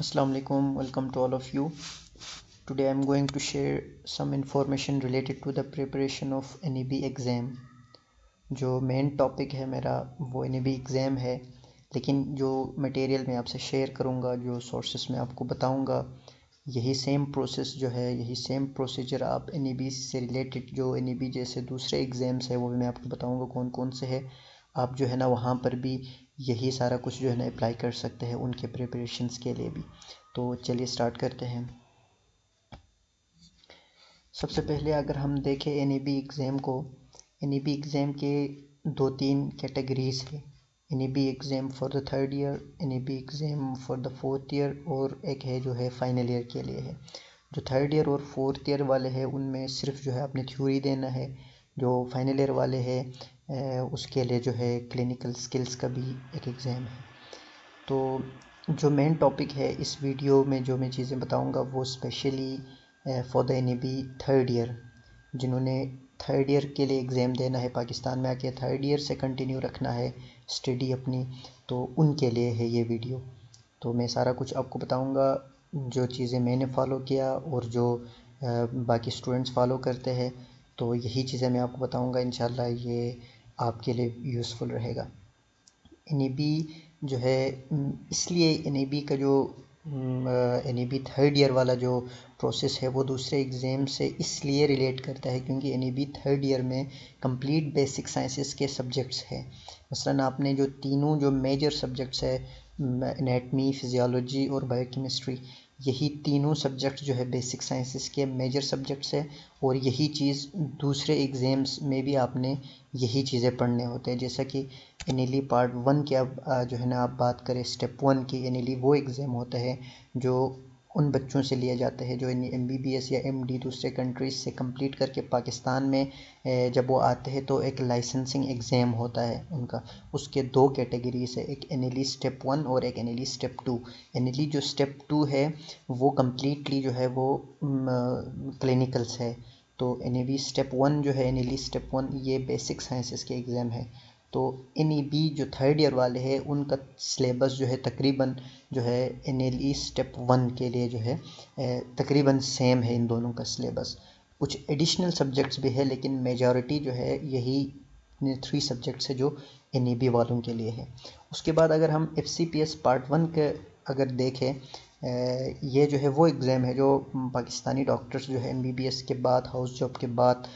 Assalamu alaikum, welcome to all of you. Today I'm going to share some information related to the preparation of NEB exam. जो main topic है मेरा वो NEB exam है, लेकिन जो material मैं आपसे शेयर करूँगा, जो सोर्सेस मैं आपको बताऊँगा, यही सेम प्रोसेस जो है, यही सेम प्रोसीजर आप NEB से रिलेटेड जो NEB जैसे दूसरे एग्ज़ाम्स है वो भी मैं आपको बताऊँगा कौन कौन से है। आप जो है ना वहाँ पर भी यही सारा कुछ जो है ना अप्लाई कर सकते हैं उनके प्रिपरेशंस के लिए भी। तो चलिए स्टार्ट करते हैं। सबसे पहले अगर हम देखें NEB एग्ज़ाम को, NEB एग्ज़ाम के 2-3 कैटेगरीज है। NEB exam for the third year, NEB exam for the fourth year और एक है जो है फाइनल ईयर के लिए है। जो थर्ड ईयर और फोर्थ ईयर वाले हैं उनमें सिर्फ जो है आपने थ्योरी देना है। जो फाइनल ईयर वाले हैं उसके लिए जो है क्लिनिकल स्किल्स का भी एक एग्ज़ाम है। तो जो मेन टॉपिक है इस वीडियो में जो मैं चीज़ें बताऊंगा वो specially for the NEB third year, जिन्होंने थर्ड ईयर के लिए एग्ज़ाम देना है, पाकिस्तान में आके थर्ड ईयर से कंटिन्यू रखना है स्टडी अपनी, तो उनके लिए है ये वीडियो। तो मैं सारा कुछ आपको बताऊंगा, जो चीज़ें मैंने फ़ॉलो किया और जो बाकी स्टूडेंट्स फ़ॉलो करते हैं, तो यही चीज़ें मैं आपको बताऊंगा। इंशाल्लाह ये आपके लिए यूज़फुल रहेगा। NEB जो है इसलिए NEB का जो NEB थर्ड ईयर वाला जो प्रोसेस है वो दूसरे एग्ज़ाम से इसलिए रिलेट करता है क्योंकि NEB थर्ड ईयर में कंप्लीट बेसिक साइंसेस के सब्जेक्ट्स हैं। मसलन आपने जो तीनों जो मेजर सब्जेक्ट्स है, एनाटमी, फिजियोलॉजी और बायोकेमिस्ट्री, यही तीनों सब्जेक्ट्स जो है बेसिक साइंसेस के मेजर सब्जेक्ट्स है और यही चीज़ दूसरे एग्ज़ाम्स में भी आपने यही चीज़ें पढ़ने होते हैं। जैसा कि NLE पार्ट 1 की अब जो है ना आप बात करें स्टेप 1 की, NLE वो एग्ज़ाम होता है जो उन बच्चों से लिया जाता है जो MBBS या MD दूसरे कंट्रीज़ से कंप्लीट करके पाकिस्तान में जब वो आते हैं तो एक लाइसेंसिंग एग्ज़ाम होता है उनका। उसके 2 कैटेगरीज है, एक NLE स्टेप 1 और एक NLE स्टेप 2। NLE जो स्टेप 2 है वो कम्प्लीटली जो है वो क्लिनिकल्स है। तो NEB स्टेप 1 जो है, NLE स्टेप 1 ये बेसिक साइंसेस के एग्ज़ाम है। तो NEB जो थर्ड ईयर वाले हैं उनका सिलेबस जो है तकरीबन जो है NLE स्टेप 1 के लिए जो है तकरीबन सेम है इन दोनों का सिलेबस। कुछ एडिशनल सब्जेक्ट्स भी है लेकिन मेजॉरिटी जो है यही 3 सब्जेक्ट्स है जो NEB वालों के लिए है। उसके बाद अगर हम FCPS पार्ट 1 के अगर देखें, ये जो है वो एग्ज़ाम है जो पाकिस्तानी डॉक्टर्स जो है MBBS के बाद, हाउस जॉब के बाद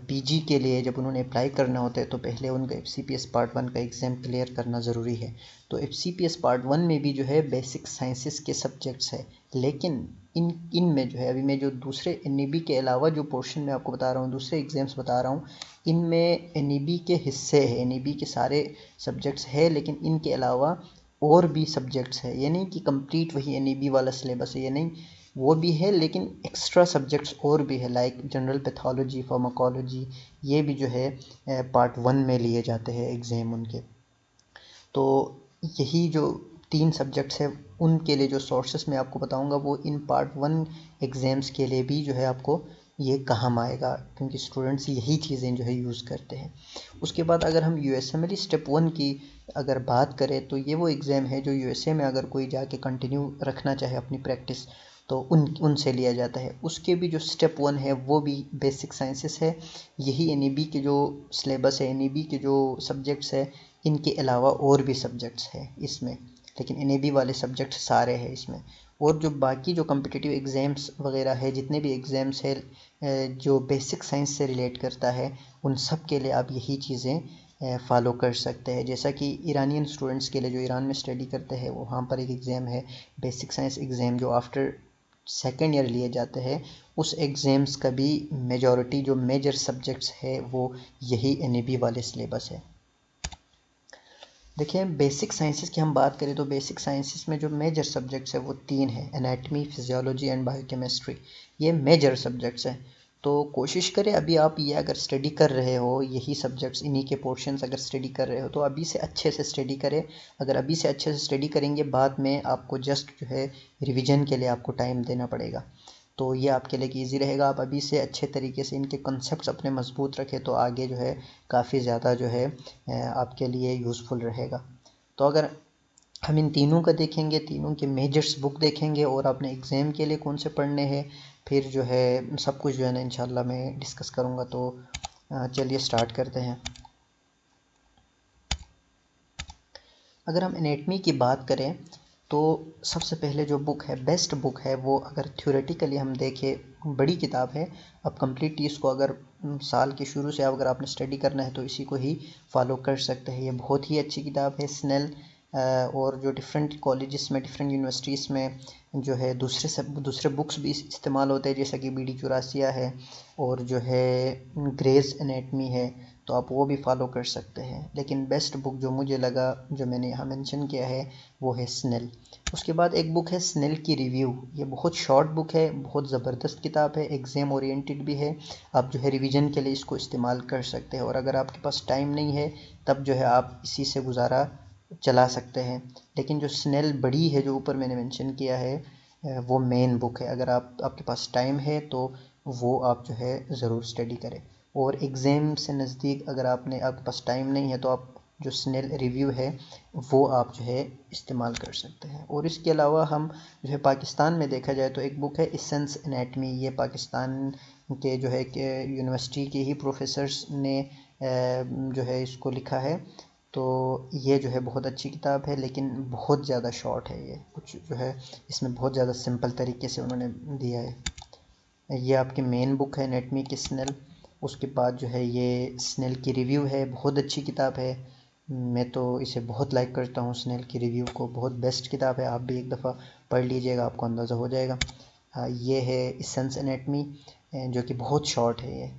PG के लिए जब उन्होंने अप्लाई करना होता है तो पहले उनका FCPS पार्ट 1 का एग्ज़ाम क्लियर करना ज़रूरी है। तो FCPS पार्ट 1 में भी जो है बेसिक साइंसेस के सब्जेक्ट्स है, लेकिन इनमें जो है अभी मैं जो दूसरे NEB के अलावा जो पोर्शन में आपको बता रहा हूँ, दूसरे एग्ज़ाम्स बता रहा हूँ, इनमें NEB के हिस्से है, NEB के सारे सब्जेक्ट्स है, लेकिन इनके अलावा और भी सब्जेक्ट्स है। ये नहीं कि कंप्लीट वही NEB वाला सिलेबस है, ये नहीं, वो भी है लेकिन एक्स्ट्रा सब्जेक्ट्स और भी है, लाइक जनरल पैथोलॉजी, फार्माकोलॉजी, ये भी जो है पार्ट 1 में लिए जाते हैं एग्ज़ाम उनके। तो यही जो 3 सब्जेक्ट्स है उनके लिए जो सोर्सेस मैं आपको बताऊंगा वो इन पार्ट 1 एग्ज़ाम्स के लिए भी जो है आपको ये काम आएगा क्योंकि स्टूडेंट्स यही चीज़ें जो है यूज़ करते हैं। उसके बाद अगर हम USMLE स्टेप 1 की अगर बात करें तो ये वो एग्ज़ाम है जो USA में अगर कोई जाके कंटिन्यू रखना चाहे अपनी प्रैक्टिस तो उनसे लिया जाता है। उसके भी जो स्टेप 1 है वो भी बेसिक साइंसेस है। यही NEB के जो सिलेबस है, NEB के जो सब्जेक्ट्स है, इनके अलावा और भी सब्जेक्ट्स है इसमें, लेकिन NEB वाले सब्जेक्ट सारे हैं इसमें। और जो बाकी जो कम्पिटिटिव एग्ज़ाम्स वगैरह है, जितने भी एग्ज़ाम्स है जो बेसिक साइंस से रिलेट करता है, उन सब के लिए आप यही चीज़ें फ़ॉलो कर सकते हैं। जैसा कि ईरानियन स्टूडेंट्स के लिए जो ईरान में स्टडी करते हैं वहाँ पर एक एग्ज़ाम है बेसिक साइंस एग्ज़ाम जो आफ्टर सेकेंड ईयर लिए जाते हैं। उस एग्ज़ाम्स का भी मेजॉरिटी जो मेजर सब्जेक्ट्स है वो यही NEB वाले सिलेबस है। देखिए बेसिक साइंसेस की हम बात करें तो बेसिक साइंसेस में जो मेजर सब्जेक्ट्स है वो 3 है, एनाटमी, फिजियोलॉजी एंड बायोकेमिस्ट्री, ये मेजर सब्जेक्ट्स हैं। तो कोशिश करें अभी आप ये अगर स्टडी कर रहे हो, यही सब्जेक्ट्स इन्हीं के पोर्शंस अगर स्टडी कर रहे हो तो अभी से अच्छे से स्टडी करें। अगर अभी से अच्छे से स्टडी करेंगे बाद में आपको जस्ट जो है रिविज़न के लिए आपको टाइम देना पड़ेगा, तो ये आपके लिए ईज़ी रहेगा। आप अभी से अच्छे तरीके से इनके कॉन्सेप्ट्स अपने मजबूत रखें तो आगे जो है काफ़ी ज़्यादा जो है आपके लिए यूज़फुल रहेगा। तो अगर हम इन तीनों का देखेंगे, तीनों के मेजर्स बुक देखेंगे और अपने एग्ज़ाम के लिए कौन से पढ़ने हैं, फिर जो है सब कुछ जो है ना इंशाल्लाह मैं डिस्कस करूँगा। तो चलिए स्टार्ट करते हैं। अगर हम एनेटमी की बात करें तो सबसे पहले जो बुक है, बेस्ट बुक है, वो अगर थ्योरेटिकली हम देखें बड़ी किताब है। अब कम्प्लीटली इसको अगर साल के शुरू से अगर आपने स्टडी करना है तो इसी को ही फॉलो कर सकते हैं। ये बहुत ही अच्छी किताब है। स्नेल और जो डिफरेंट कॉलेजेस में, डिफरेंट यूनिवर्सिटीज़ में जो है दूसरे बुक्स भी इस्तेमाल होते हैं, जैसा कि BD चौरासिया है और जो है ग्रेस एनेटमी है, तो आप वो भी फॉलो कर सकते हैं। लेकिन बेस्ट बुक जो मुझे लगा, जो मैंने यहाँ मेंशन किया है, वो है स्नेल। उसके बाद एक बुक है स्नेल की रिव्यू। ये बहुत शॉर्ट बुक है, बहुत ज़बरदस्त किताब है, एग्ज़ाम ओरिएंटेड भी है। आप जो है रिवीजन के लिए इसको इस्तेमाल कर सकते हैं और अगर आपके पास टाइम नहीं है तब जो है आप इसी से गुजारा चला सकते हैं। लेकिन जो स्नेल बड़ी है जो ऊपर मैंने मेंशन किया है, वो मेन बुक है। अगर आपके पास टाइम है तो वो आप जो है ज़रूर स्टडी करें। और एग्ज़ाम से नज़दीक अगर आपके पास टाइम नहीं है तो आप जो स्नेल रिव्यू है वो आप जो है इस्तेमाल कर सकते हैं। और इसके अलावा हम जो है पाकिस्तान में देखा जाए तो एक बुक है एसेंस एनाटमी। ये पाकिस्तान के जो है कि यूनिवर्सिटी के ही प्रोफेसर्स ने जो है इसको लिखा है। तो ये जो है बहुत अच्छी किताब है, लेकिन बहुत ज़्यादा शॉर्ट है। ये कुछ जो है इसमें बहुत ज़्यादा सिंपल तरीके से उन्होंने दिया है। ये आपकी मेन बुक है एनाटमी की स्नेल। उसके बाद जो है ये स्नेल की रिव्यू है, बहुत अच्छी किताब है। मैं तो इसे बहुत लाइक करता हूँ स्नेल की रिव्यू को, बहुत बेस्ट किताब है। आप भी एक दफ़ा पढ़ लीजिएगा, आपको अंदाज़ा हो जाएगा। ये है एसेंस एनाटमी, जो कि बहुत शॉर्ट है ये।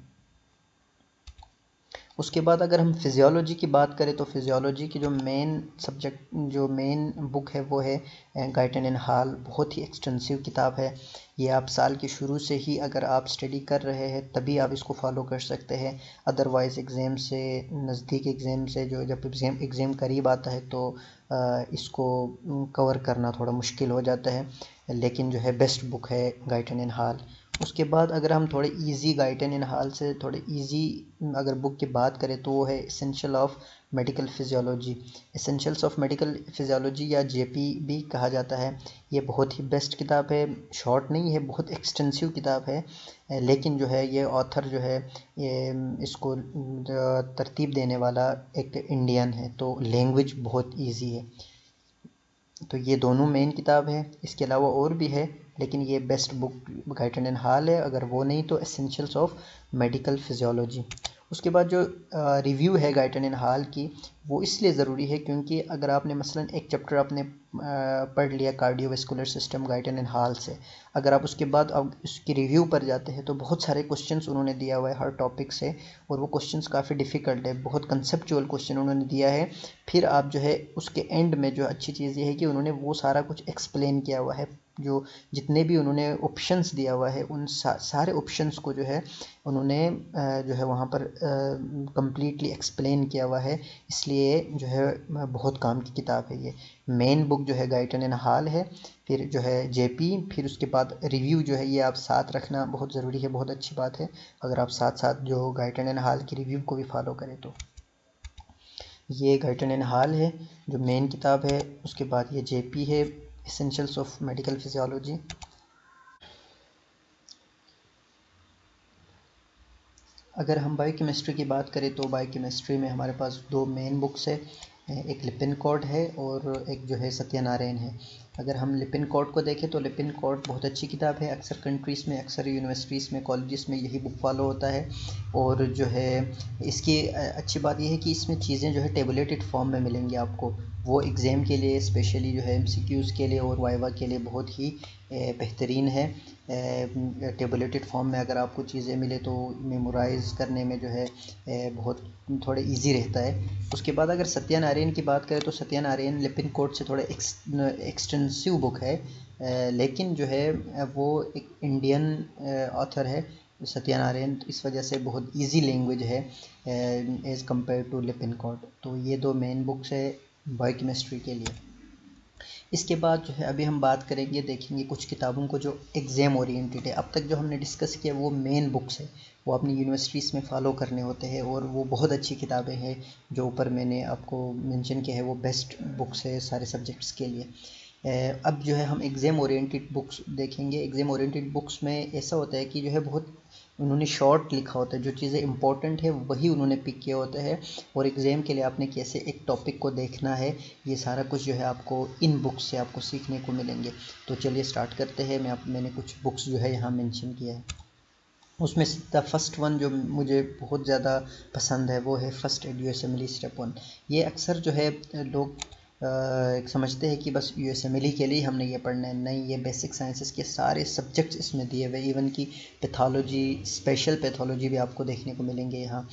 उसके बाद अगर हम फिज़ियोलॉजी की बात करें तो फिज़ियोलॉजी की जो मेन सब्जेक्ट, जो मेन बुक है वो है गाइटन एंड हॉल। बहुत ही एक्सटेंसिव किताब है। ये आप साल के शुरू से ही अगर आप स्टडी कर रहे हैं तभी आप इसको फॉलो कर सकते हैं। अदरवाइज़ एग्ज़ाम से नज़दीक, एग्ज़ाम से जो जब एग्ज़ाम करीब आता है तो इसको कवर करना थोड़ा मुश्किल हो जाता है। लेकिन जो है बेस्ट बुक है गाइटन एंड हॉल। उसके बाद अगर हम थोड़े इजी गाइटन इन हाल से थोड़े इजी अगर बुक की बात करें तो वो है essential of medical physiology. Essentials of medical physiology या JP भी कहा जाता है। ये बहुत ही बेस्ट किताब है। शॉर्ट नहीं है, बहुत एक्सटेंसिव किताब है। लेकिन जो है ये ऑथर जो है ये इसको तरतीब देने वाला एक इंडियन है, तो लैंग्वेज बहुत ईजी है। तो ये दोनों मेन किताब है। इसके अलावा और भी है, लेकिन ये best book Guyton and hall है। अगर वो नहीं तो एसेंशियल्स ऑफ मेडिकल फिजियोलॉजी। उसके बाद जो रिव्यू है गाइटन एंड हॉल की, वो इसलिए ज़रूरी है क्योंकि अगर आपने मसलन एक चैप्टर आपने पढ़ लिया cardiovascular system Guyton and hall से, अगर आप उसके बाद अब उसकी रिव्यू पर जाते हैं तो बहुत सारे क्वेश्चंस उन्होंने दिया हुआ है हर टॉपिक से, और वो क्वेश्चंस काफ़ी डिफ़िकल्ट है, बहुत कंसेप्चुअल क्वेश्चन उन्होंने दिया है। फिर आप जो है उसके एंड में जो अच्छी चीज़ ये है कि उन्होंने वो सारा कुछ एक्सप्लेन किया हुआ है। जो जितने भी उन्होंने ऑप्शंस दिया हुआ है उन सारे ऑप्शंस को जो है उन्होंने जो है वहाँ पर कंप्लीटली एक्सप्लेन किया हुआ है। इसलिए जो है बहुत काम की किताब है ये। मेन बुक जो है गाइटन एंड हॉल है, फिर जो है JP, फिर उसके बाद रिव्यू जो है ये आप साथ रखना बहुत ज़रूरी है। बहुत अच्छी बात है अगर आप साथ साथ जो गाइटन एंड हॉल की रिव्यू को भी फॉलो करें तो। ये गाइटन एंड हॉल है जो मेन किताब है। उसके बाद ये JP है, एसेंशियल्स ऑफ मेडिकल फिजियोलॉजी। अगर हम बायोकेमिस्ट्री की बात करें तो बायोकेमिस्ट्री में हमारे पास दो मेन बुक्स है, एक लिपिनकोड है और एक जो है सत्यनारायण है। अगर हम लिपिनकोड को देखें तो लिपिनकोड बहुत अच्छी किताब है। अक्सर कंट्रीज़ में, अक्सर यूनिवर्सिटीज़ में, कॉलेजेस में यही बुक फॉलो होता है। और जो है इसकी अच्छी बात यह है कि इसमें चीज़ें जो है टेबलेटेड फॉर्म में मिलेंगी आपको। वो एग्ज़ाम के लिए स्पेशली जो है MCQs के लिए और वाइवा के लिए बहुत ही बेहतरीन है। टेबलेटेड फॉर्म में अगर आपको चीज़ें मिले तो मेमोराइज़ करने में जो है बहुत थोड़ा इजी रहता है। उसके बाद अगर सत्यनारायण की बात करें तो सत्यनारायण लिपिनकोड से थोड़ा एक्सटेंसिव बुक है, लेकिन जो है वो एक इंडियन ऑथर है सत्यनारायण, तो इस वजह से बहुत इजी लैंग्वेज है एज़ कम्पेयर टू लिपिनकोड। तो ये दो मेन बुक्स है बायोकेमिस्ट्री के लिए। इसके बाद जो है अभी हम बात करेंगे, देखेंगे कुछ किताबों को जो एग्ज़ाम ओरिएंटेड है। अब तक जो हमने डिस्कस किया वो मेन बुक्स है, वो अपनी यूनिवर्सिटीज़ में फॉलो करने होते हैं और वो बहुत अच्छी किताबें हैं जो ऊपर मैंने आपको मेंशन किया है, वो बेस्ट बुक्स है सारे सब्जेक्ट्स के लिए। अब जो है हम एग्ज़ाम ओरिएंटेड बुक्स देखेंगे। एग्ज़ाम ओरिएंटेड बुक्स में ऐसा होता है कि जो है बहुत उन्होंने शॉर्ट लिखा होता है, जो चीज़ें इंपॉर्टेंट है वही उन्होंने पिक किया होता है, और एग्ज़ाम के लिए आपने कैसे एक टॉपिक को देखना है ये सारा कुछ जो है आपको इन बुक्स से आपको सीखने को मिलेंगे। तो चलिए स्टार्ट करते हैं। मैंने कुछ बुक्स जो है यहाँ मेंशन किया है। उसमें से द फर्स्ट वन जो मुझे बहुत ज़्यादा पसंद है वो है फर्स्ट एड यूएसएमएल स्टेप 1। ये अक्सर जो है लोग समझते हैं कि बस यूएसएमएल के लिए हमने ये पढ़ना है, नहीं, ये बेसिक साइंसेस के सारे सब्जेक्ट्स इसमें दिए हुए, इवन की पैथोलॉजी, स्पेशल पैथोलॉजी भी आपको देखने को मिलेंगे यहाँ।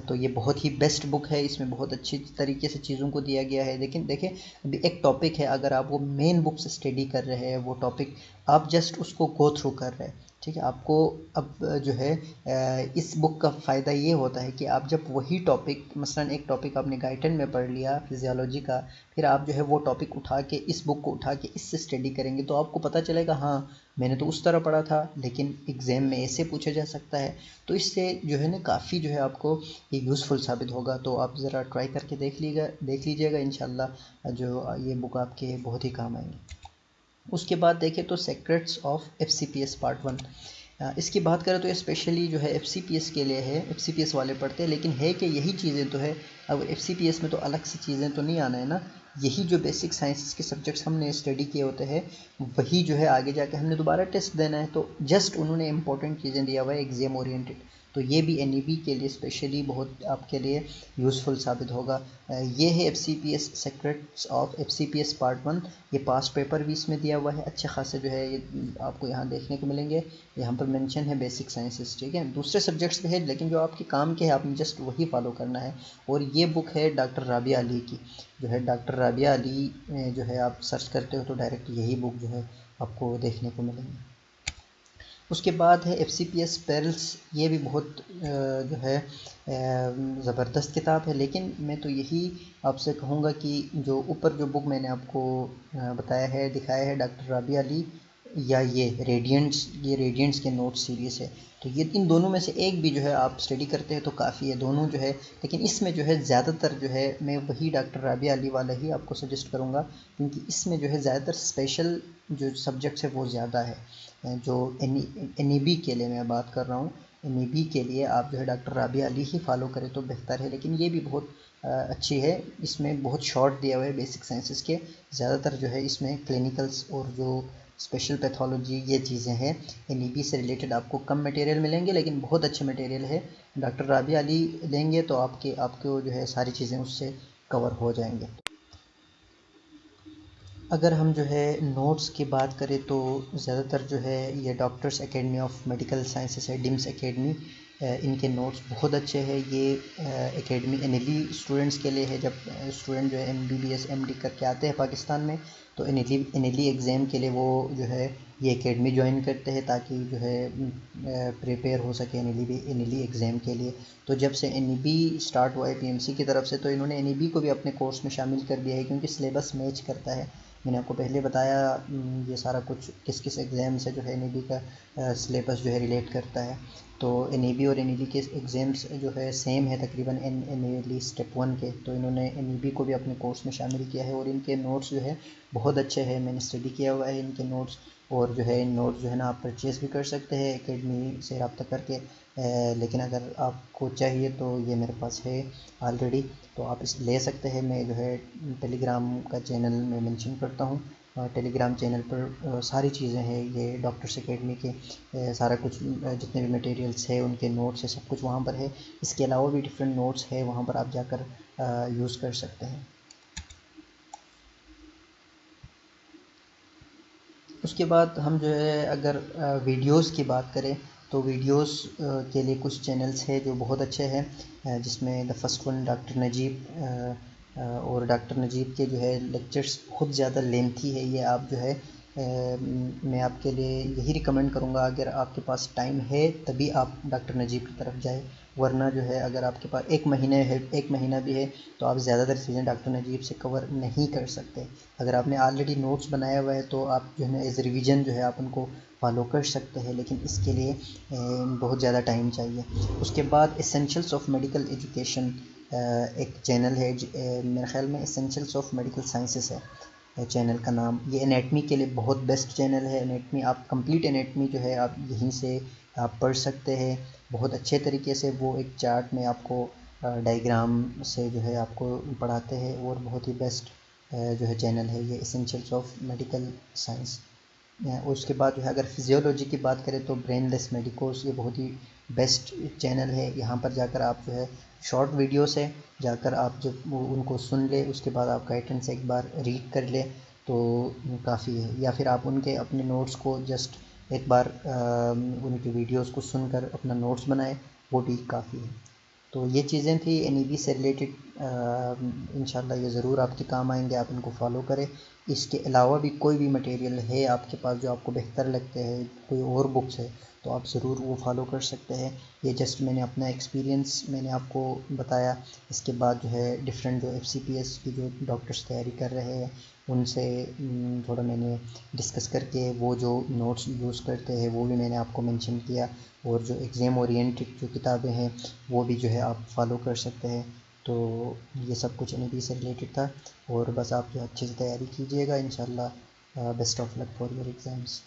तो ये बहुत ही बेस्ट बुक है, इसमें बहुत अच्छी तरीके से चीज़ों को दिया गया है। लेकिन देखें अभी एक टॉपिक है, अगर आप वो मेन बुक से स्टडी कर रहे हैं, वो टॉपिक आप जस्ट उसको गो थ्रू कर रहे हैं, ठीक है, आपको अब जो है इस बुक का फ़ायदा ये होता है कि आप जब वही टॉपिक, मसलन एक टॉपिक आपने गाइटन में पढ़ लिया फिजियोलॉजी का, फिर आप जो है वो टॉपिक उठा के इस बुक को उठा के इससे स्टडी करेंगे तो आपको पता चलेगा हाँ मैंने तो उस तरह पढ़ा था लेकिन एग्ज़ाम में ऐसे पूछा जा सकता है। तो इससे जो है ना काफ़ी जो है आपको ये यूज़फुल साबित होगा। तो आप ज़रा ट्राई करके देख लीजिएगा इंशाल्लाह जो ये बुक आपके बहुत ही काम आएंगी। उसके बाद देखें तो सेक्रेट्स ऑफ एफसीपीएस पार्ट 1। इसकी बात करें तो ये स्पेशली जो है एफसीपीएस के लिए है, एफसीपीएस वाले पढ़ते हैं, लेकिन है कि यही चीज़ें तो है। अब एफसीपीएस में तो अलग से चीज़ें तो नहीं आना है ना, यही जो बेसिक साइंसेस के सब्जेक्ट्स हमने स्टडी किए होते हैं वही जो है आगे जाके हमने दोबारा टेस्ट देना है। तो जस्ट उन्होंने इंपॉर्टेंट चीज़ें दिया हुआ है एग्ज़ाम ओरिएंटेड, तो ये भी एनईबी के लिए स्पेशली बहुत आपके लिए यूज़फुल साबित होगा। ये है FCPS, secrets of FCPS part 1। ये पास्ट पेपर भी इसमें दिया हुआ है, अच्छे खासे जो है ये आपको यहाँ देखने को मिलेंगे। यहाँ पर मेंशन है बेसिक साइंसेस, ठीक है, दूसरे सब्जेक्ट्स भी है लेकिन जो आपके काम के है आपने जस्ट वही फॉलो करना है। और ये बुक है डॉक्टर राबिया अली की, जो है डॉक्टर राबिया अली जो है आप सर्च करते हो तो डायरेक्ट यही बुक जो है आपको देखने को मिलेंगी। उसके बाद है एफसीपीएस पेरल्स, ये भी बहुत जो है ज़बरदस्त किताब है, लेकिन मैं तो यही आपसे कहूँगा कि जो ऊपर जो बुक मैंने आपको बताया है, दिखाया है डॉक्टर राबिया अली, या ये रेडियंट्स के नोट सीरीज़ है, तो ये इन दोनों में से एक भी जो है आप स्टडी करते हैं तो काफ़ी है, दोनों जो है। लेकिन इसमें जो है ज़्यादातर जो है मैं वही डॉक्टर राबिया अली वाला ही आपको सजेस्ट करूँगा, क्योंकि इसमें जो है ज़्यादातर स्पेशल जो सब्जेक्ट्स है वो ज़्यादा है। जो एनईबी के लिए मैं बात कर रहा हूँ, एनईबी के लिए आप जो है डॉक्टर राबिया अली ही फॉलो करें तो बेहतर है। लेकिन ये भी बहुत अच्छी है, इसमें बहुत शॉर्ट दिया हुआ है बेसिक साइंसेस के, ज़्यादातर जो है इसमें क्लिनिकल्स और जो स्पेशल पैथोलॉजी ये चीज़ें हैं एनईबी से रिलेटेड आपको कम मटेरियल मिलेंगे, लेकिन बहुत अच्छे मटेरियल है। डॉक्टर राबिया अली लेंगे तो आपको जो है सारी चीज़ें उससे कवर हो जाएंगे। अगर हम जो है नोट्स की बात करें तो ज़्यादातर जो है ये doctors academy of medical sciences है, डिम्स एकेडमी, इनके नोट्स बहुत अच्छे हैं। ये एकेडमी एनईबी स्टूडेंट्स के लिए है, जब स्टूडेंट जो है एमबीबीएस एमडी करके आते हैं पाकिस्तान में तो एनईबी एग्ज़ाम के लिए वो जो है ये एकेडमी ज्वाइन करते हैं ताकि जो है प्रिपेयर हो सके एनईबी एग्ज़ाम के लिए। तो जब से एनईबी स्टार्ट हुआ है पीएमसी की तरफ से तो इन्होंने एनईबी को भी अपने कोर्स में शामिल कर दिया है, क्योंकि सिलेबस मैच करता है। मैंने आपको पहले बताया ये सारा कुछ किस किस एग्ज़ाम से जो है एनईबी का सिलेबस जो है रिलेट करता है। तो एनईबी और एनईबी के एग्ज़ाम्स जो है सेम है तकरीबन एनईबी स्टेप 1 के, तो इन्होंने एनईबी को भी अपने कोर्स में शामिल किया है और इनके नोट्स जो है बहुत अच्छे हैं, मैंने स्टडी किया हुआ है इनके नोट्स। और जो है इन नोट्स जो है ना आप परचेज़ भी कर सकते हैं एकेडमी से रब्ता करके, लेकिन अगर आपको चाहिए तो ये मेरे पास है ऑलरेडी, तो आप इस ले सकते हैं। मैं जो है टेलीग्राम का चैनल में मेंशन करता हूँ, टेलीग्राम चैनल पर सारी चीज़ें हैं ये डॉक्टर्स एकेडमी के, सारा कुछ जितने भी मटेरियल्स है उनके नोट्स है सब कुछ वहाँ पर है। इसके अलावा भी डिफरेंट नोट्स है वहाँ पर आप जाकर यूज़ कर सकते हैं। उसके बाद हम जो है अगर वीडियोस की बात करें तो वीडियोस के लिए कुछ चैनल्स है जो बहुत अच्छे हैं, जिसमें the first one doctor Najeeb, और डॉक्टर नजीब के जो है लेक्चर्स बहुत ज़्यादा लेंथी है, ये आप जो है मैं आपके लिए यही रिकमेंड करूँगा, अगर आपके पास टाइम है तभी आप डॉक्टर नजीब की तरफ जाए, वरना जो है अगर आपके पास एक महीना भी है तो आप ज़्यादातर चीज़ें डॉक्टर नजीब से कवर नहीं कर सकते। अगर आपने ऑलरेडी नोट्स बनाया हुआ है तो आप जो है ना एज रिवीजन जो है आप उनको फॉलो कर सकते हैं, लेकिन इसके लिए बहुत ज़्यादा टाइम चाहिए। उसके बाद एसेंशियल्स ऑफ मेडिकल एजुकेशन एक चैनल है, मेरे ख्याल में एसेंशियल्स ऑफ मेडिकल साइंसेस है चैनल का नाम। ये एनेटमी के लिए बहुत बेस्ट चैनल है। एनेटमी, आप कंप्लीट एनेटमी जो है आप यहीं से आप पढ़ सकते हैं बहुत अच्छे तरीके से। वो एक चार्ट में आपको डायग्राम से जो है आपको पढ़ाते हैं, और बहुत ही बेस्ट जो है चैनल है ये एसेंशियल्स ऑफ मेडिकल साइंस। उसके बाद जो है अगर फिजियोलॉजी की बात करें तो ब्रेनलेस मेडिकोस, ये बहुत ही बेस्ट चैनल है। यहाँ पर जाकर आप जो है शॉर्ट वीडियो से जाकर आप जब उनको सुन ले, उसके बाद आप गाइडेंस एक बार रीड कर ले तो काफ़ी है। या फिर आप उनके अपने नोट्स को जस्ट एक बार उनकी वीडियोस को सुनकर अपना नोट्स बनाए, वो भी काफ़ी है। तो ये चीज़ें थी एनईबी से रिलेटेड, इंशाल्लाह ये ज़रूर आपके काम आएंगे, आप इनको फॉलो करें। इसके अलावा भी कोई भी मटेरियल है आपके पास जो आपको बेहतर लगते हैं, कोई और बुक्स है तो आप ज़रूर वो फॉलो कर सकते हैं। ये जस्ट मैंने अपना एक्सपीरियंस मैंने आपको बताया। इसके बाद जो है डिफरेंट जो एफसीपीएस की जो डॉक्टर्स तैयारी कर रहे हैं उनसे थोड़ा मैंने डिस्कस करके वो जो नोट्स यूज़ करते हैं वो भी मैंने आपको मेंशन किया। और जो एग्ज़ाम ओरिएंटेड जो किताबें हैं वो भी जो है आप फॉलो कर सकते हैं। तो ये सब कुछ एनईबी से रिलेटेड था, और बस आप जो अच्छे से तैयारी कीजिएगा इंशाल्लाह। Best of luck for your exams.